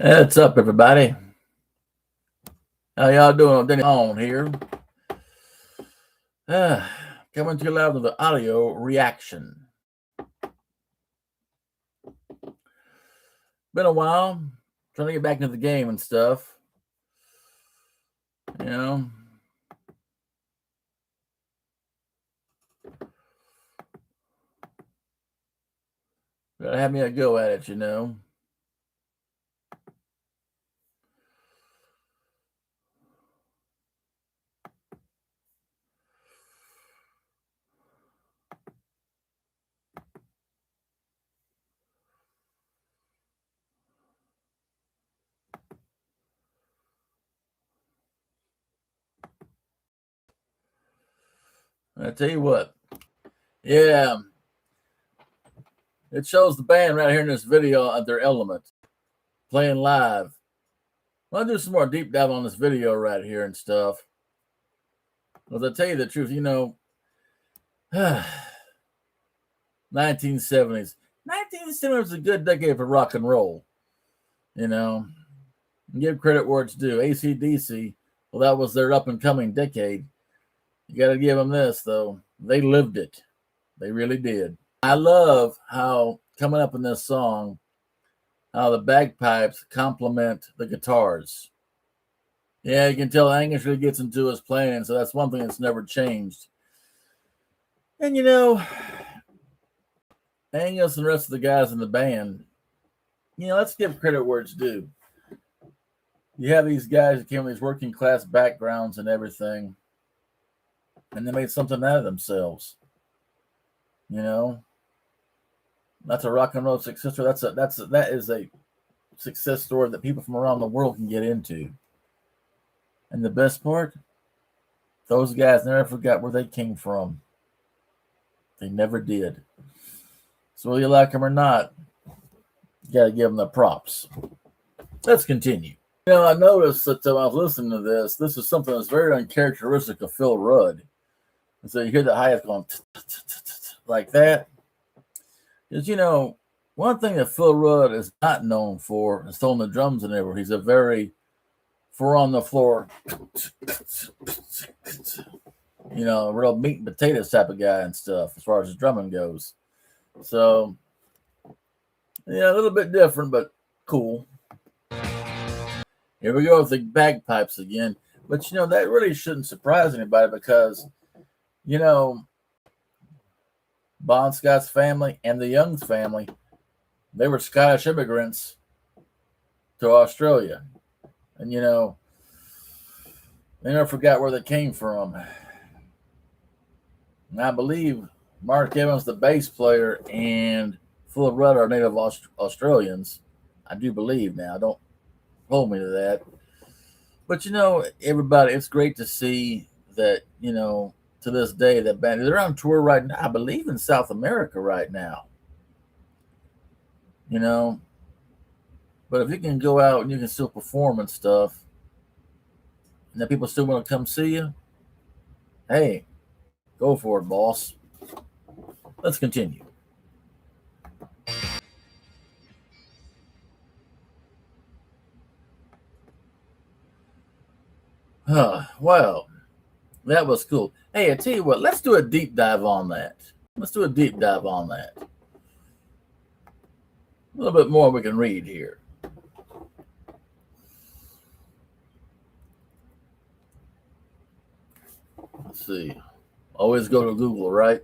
What's up, everybody? How y'all doing? Denny on here. Uh, Coming to you live with the audio reaction. Been a while. Trying to get back into the game and stuff. You know. Gotta have me a go at it, you know. I tell you what. Yeah. It shows the band right here in this video at their element. Playing live. I'll do some more deep dive on this video right here and stuff. Because I tell you the truth, you know, 1970s. 1970s was a good decade for rock and roll. You know, give credit where it's due. AC/DC, well, that was their up and coming decade. You got to give them this, though. They lived it. They really did. I love how, coming up in this song, how the bagpipes complement the guitars. Yeah, you can tell Angus really gets into his playing, so that's one thing that's never changed. And, you know, Angus and the rest of the guys in the band, you know, let's give credit where it's due. You have these guys that came from these working class backgrounds and everything, and they made something out of themselves. You know, that's a rock and roll success story. That is a success story that people from around the world can get into. And the best part, those guys never forgot where they came from. They never did. So whether you like them or not, you got to give them the props. Let's continue. You know, I noticed that I was listening to this. This is something that's very uncharacteristic of Phil Rudd. And so you hear the hi-hat going like that. Because, you know, one thing that Phil Rudd is not known for is throwing the drums in everywhere. He's a very four on the floor, you know, real meat and potatoes type of guy and stuff as far as his drumming goes. So, yeah, a little bit different, but cool. Here we go with the bagpipes again. But, you know, that really shouldn't surprise anybody because, you know, Bon Scott's family and the Young's family, they were Scottish immigrants to Australia. And, you know, they never forgot where they came from. And I believe Mark Evans, the bass player, and Phil Rudd are native Australians. I do believe now. Don't hold me to that. But, you know, everybody, it's great to see that, you know, to this day, that band, they're on tour right now, I believe in South America right now. You know, but if you can go out and you can still perform and stuff, and that people still want to come see you, hey, go for it, boss. Let's continue. Well, that was cool. Hey, I tell you what, let's do a deep dive on that. Let's do a deep dive on that. A little bit more we can read here. Let's see. Always go to Google, right?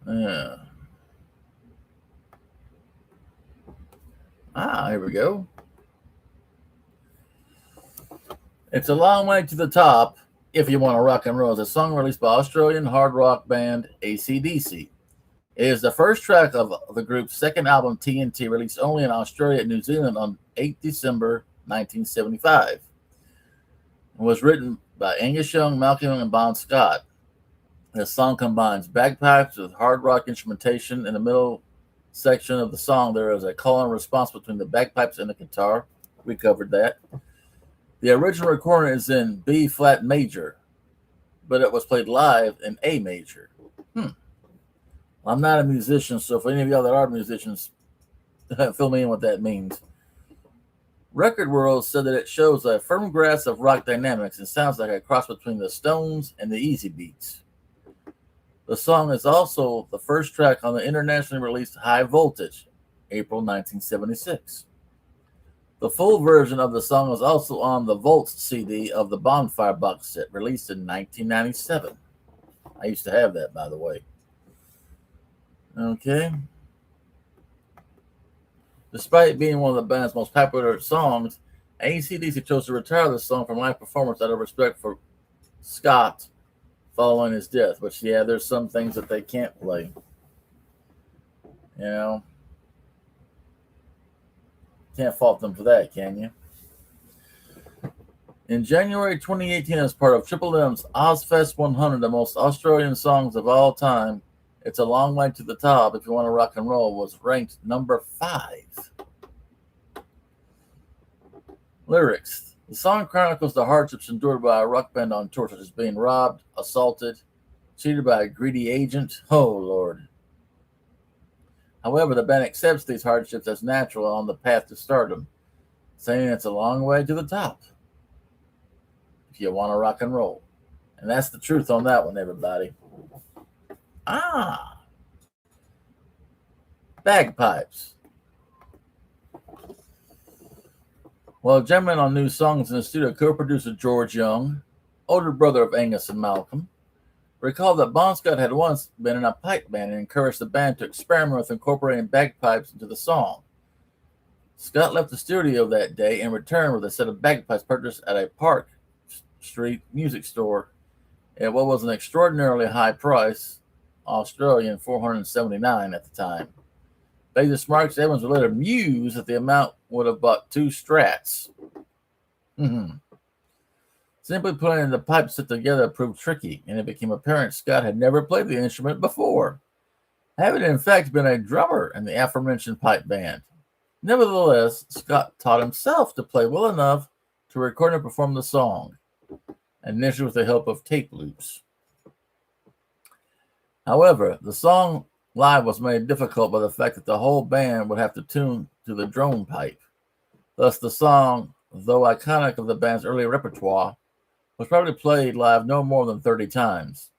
Yeah. Here we go. It's a long way to the top if you want to rock and roll. It's a song released by Australian hard rock band AC/DC. It is the first track of the group's second album, TNT, released only in Australia and New Zealand on 8 December 1975. It was written by Angus Young, Malcolm Young, and Bon Scott. The song combines bagpipes with hard rock instrumentation. In the middle section of the song, there is a call and response between the bagpipes and the guitar. We covered that. The original recording is in B flat major, but it was played live in A major. I'm not a musician, so for any of y'all that are musicians, fill me in what that means. Record World said that it shows a firm grasp of rock dynamics and sounds like a cross between the Stones and the Easy Beats. The song is also the first track on the internationally released High Voltage, April 1976. The full version of the song is also on the Volts CD of the Bonfire box set, released in 1997. I used to have that, by the way. Okay. Despite being one of the band's most popular songs, AC/DC chose to retire the song from live performance out of respect for Scott following his death. Which, yeah, there's some things that they can't play. You know, can't fault them for that, can you? In January 2018, as part of Triple M's Ozfest 100, the most Australian songs of all time, It's a Long Way to the Top, If You Want to Rock and Roll, was ranked number 5. Lyrics. The song chronicles the hardships endured by a rock band on tour, such as being robbed, assaulted, cheated by a greedy agent. Oh, Lord. However, the band accepts these hardships as natural on the path to stardom, saying it's a long way to the top if you want to rock and roll. And that's the truth on that one, everybody. Bagpipes. Well, gentleman on new songs in the studio, co-producer George Young, older brother of Angus and Malcolm, recalled that Bon Scott had once been in a pipe band and encouraged the band to experiment with incorporating bagpipes into the song. Scott left the studio that day and returned with a set of bagpipes purchased at a Park Street music store at what was an extraordinarily high price, Australian $479 at the time. Bassist Mark Evans would later muse that the amount would have bought 2 Strats. Simply putting the pipe set together proved tricky, and it became apparent Scott had never played the instrument before, having in fact been a drummer in the aforementioned pipe band. Nevertheless, Scott taught himself to play well enough to record and perform the song, initially with the help of tape loops. However, the song live was made difficult by the fact that the whole band would have to tune to the drone pipe. Thus, the song, though iconic of the band's early repertoire, was probably played live no more than 30 times.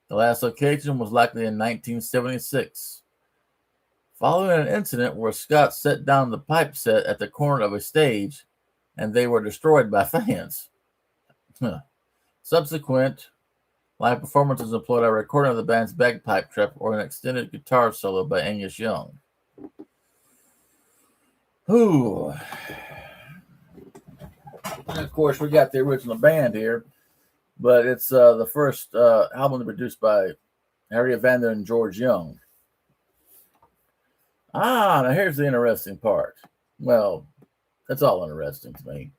The last occasion was likely in 1976, following an incident where Scott set down the pipe set at the corner of a stage and they were destroyed by fans. Subsequent live performances employed a recording of the band's bagpipe trip or an extended guitar solo by Angus Young. Ooh. And of course, we got the original band here, but it's the first album produced by Harry Evander and George Young. Now here's the interesting part. Well, that's all interesting to me.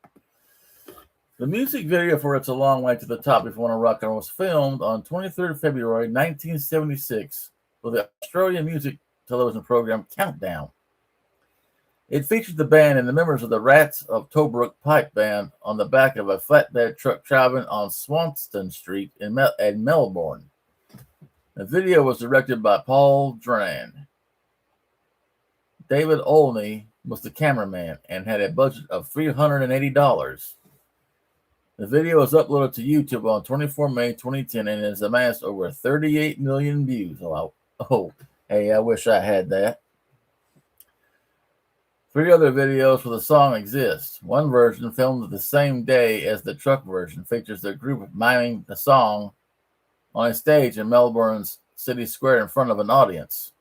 The music video for It's a Long Way to the Top, If You Want to Rock and Roll, was filmed on 23rd of February, 1976 for the Australian music television program Countdown. It featured the band and the members of the Rats of Tobruk Pipe Band on the back of a flatbed truck traveling on Swanston Street in Melbourne. The video was directed by Paul Dran. David Olney was the cameraman and had a budget of $380. The video was uploaded to YouTube on 24 May 2010 and has amassed over 38 million views. Hey, I wish I had that. 3 other videos for the song exist. One version, filmed the same day as the truck version, features the group miming the song on a stage in Melbourne's City Square in front of an audience.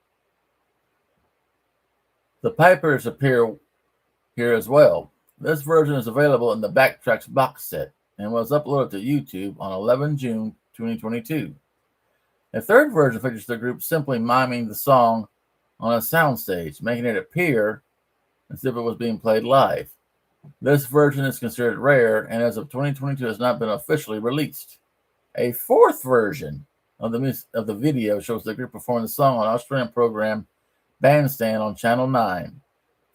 The pipers appear here as well. This version is available in the Backtracks box set and was uploaded to YouTube on 11 June 2022. A third version features the group simply miming the song on a soundstage, making it appear as if it was being played live. This version is considered rare and as of 2022 has not been officially released. A fourth version of the video shows the group performing the song on Australian program Bandstand on Channel 9,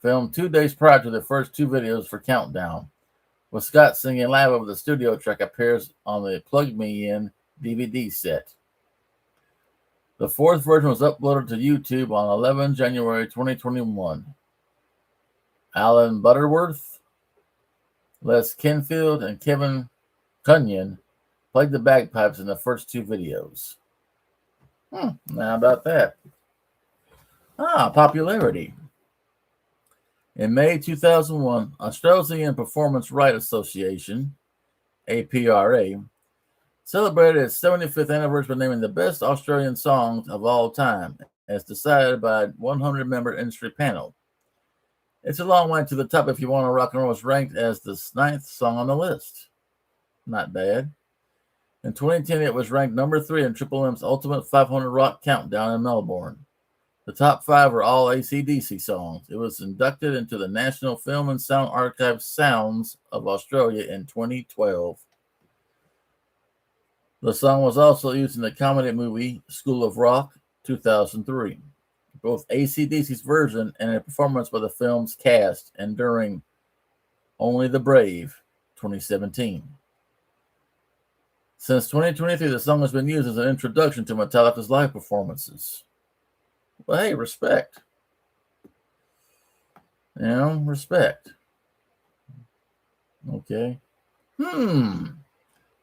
filmed 2 days prior to the first 2 videos for Countdown, with Scott singing live over the studio track appears on the Plug Me In DVD set. The 4th version was uploaded to YouTube on 11 January 2021. Alan Butterworth, Les Kenfield, and Kevin Cunyon played the bagpipes in the first 2 videos. Now about that. Popularity. In May 2001, Australian Performance Rights Association, APRA, celebrated its 75th anniversary by naming the best Australian songs of all time, as decided by a 100-member industry panel. It's a long way to the top. If You Want to Rock and Roll was ranked as the 9th song on the list. Not bad. In 2010, it was ranked number 3 in Triple M's Ultimate 500 Rock Countdown in Melbourne. The top 5 were all AC/DC songs. It was inducted into the National Film and Sound Archive Sounds of Australia in 2012. The song was also used in the comedy movie School of Rock, 2003. Both AC/DC's version and a performance by the film's cast, and during Only the Brave, 2017. Since 2023, the song has been used as an introduction to Metallica's live performances. Well, hey, respect. Respect. Okay.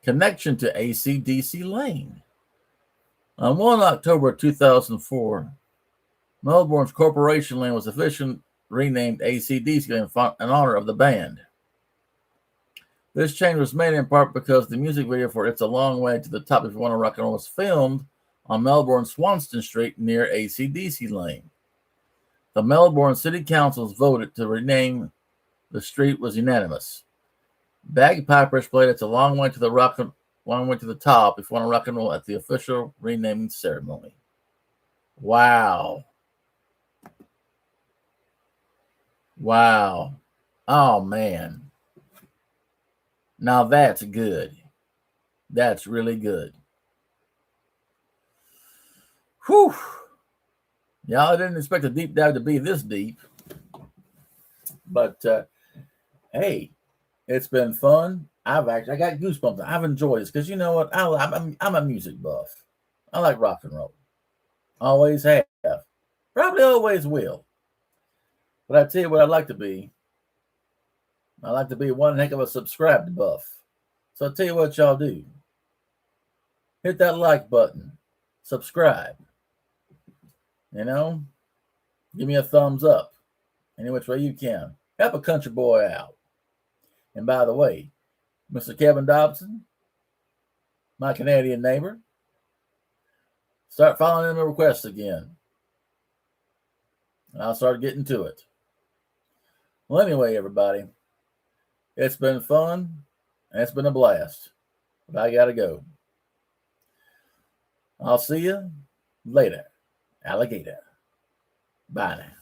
Connection to AC/DC Lane. On 1 October 2004, Melbourne's Corporation Lane was officially renamed AC/DC in honor of the band. This change was made in part because the music video for It's a Long Way to the Top If You Want to Rock and Roll was filmed on Melbourne's Swanston Street near AC/DC Lane. The Melbourne City Council's voted to rename the street was unanimous. Bagpipers played It's a Long Way to the Top If You Want to Rock and Roll at the official renaming ceremony. Wow. Oh, man. Now that's good. That's really good. Whew. Y'all didn't expect a deep dive to be this deep. But, hey, it's been fun. I got goosebumps. I've enjoyed this because you know what? I'm a music buff. I like rock and roll. Always have. Probably always will. But I tell you what I'd like to be. I like to be one heck of a subscribed buff. So I'll tell you what y'all do. Hit that like button. Subscribe. Give me a thumbs up. Any which way you can. Help a country boy out. And by the way, Mr. Kevin Dobson, my Canadian neighbor, start following in the requests again. And I'll start getting to it. Well, anyway, everybody, it's been fun and it's been a blast. But I got to go. I'll see you later, alligator. Bye now.